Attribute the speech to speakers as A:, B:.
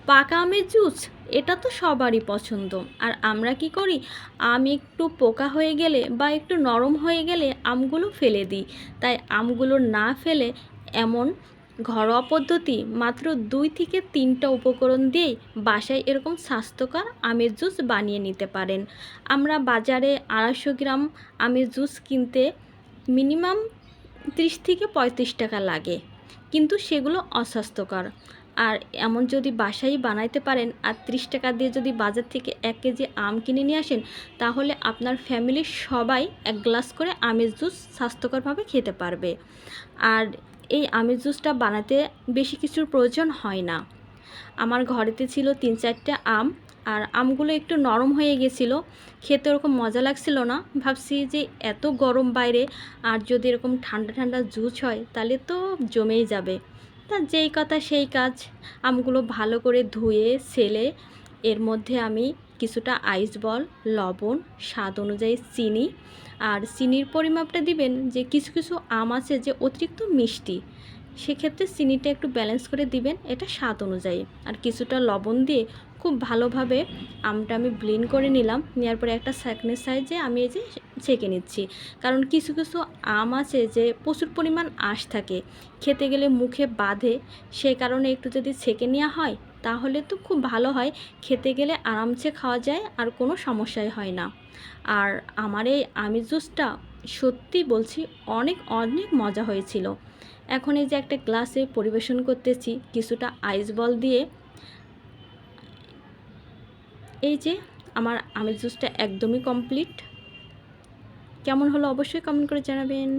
A: পাকা আমের জুস, এটা তো সবারই পছন্দ। আর আমরা কি করি, আম একটু পোকা হয়ে গেলে বা একটু নরম হয়ে গেলে আমগুলো ফেলে দিই। তাই আমগুলো না ফেলে এমন ঘরোয়া পদ্ধতি মাত্র 2 থেকে 3টা উপকরণ দিয়েই বাসায় এরকম স্বাস্থ্যকর আমের জুস বানিয়ে নিতে পারেন। আমরা বাজারে 250 গ্রাম আমের জুস কিনতে মিনিমাম 30 থেকে 35 টাকা লাগে, কিন্তু সেগুলো অস্বাস্থ্যকর। আর এমন যদি বাসায় বানাইতে পারেন আর 30 টাকা দিয়ে যদি বাজার থেকে 1 কেজি আম কিনে নিয়ে আসেন, তাহলে আপনার ফ্যামিলির সবাই 1 গ্লাস করে আমের জুস স্বাস্থ্যকরভাবে খেতে পারবে। আর এই আমের জুসটা বানাতে বেশি কিছুর প্রয়োজন হয় না। আমার ঘরেতে ছিল 3-4টা আম, আর আমগুলো একটু নরম হয়ে গেছিলো, খেতে ওরকম মজা লাগছিল না। ভাবছি যে এত গরম বাইরে, আর যদি এরকম ঠান্ডা ঠান্ডা জুস হয় তাহলে তো জমেই যাবে। তা যেই কথা সেই কাজ, আমগুলো ভালো করে ধুয়ে ছেলে এর মধ্যে আমি কিছুটা আইস বল, লবণ, স্বাদ অনুযায়ী চিনি, আর চিনির পরিমাপটা দিবেন যে কিছু কিছু আম আছে যে অতিরিক্ত মিষ্টি, সেক্ষেত্রে চিনিটা একটু ব্যালেন্স করে দিবেন, এটা স্বাদ অনুযায়ী। আর কিছুটা লবণ দিয়ে খুব ভালোভাবে আমটা আমি ব্লেন্ড করে নিলাম। নেওয়ার পরে একটা ছাঁকনির সাহায্যে আমি এই যে ছেঁকে নিচ্ছি। কারণ কিছু কিছু আম আছে যে প্রচুর পরিমাণ আঁশ থাকে, খেতে গেলে মুখে বাধে, সেই কারণে একটু যদি ছেঁকে নেওয়া হয় তাহলে তো খুব ভালো হয়, খেতে গেলে আরামসে খাওয়া যায় আর কোনো সমস্যাই হয় না। আর আমার এই আমের জুসটা সত্যি বলছি অনেক অনেক মজা হয়েছিল। এখন এই যে একটা গ্লাসে পরিবেশন করতেছি কিছুটা আইস বল দিয়ে। এই যে আমার আমের জুসটা একদমই কমপ্লিট। কেমন হলো অবশ্যই কমেন্ট করে জানাবেন।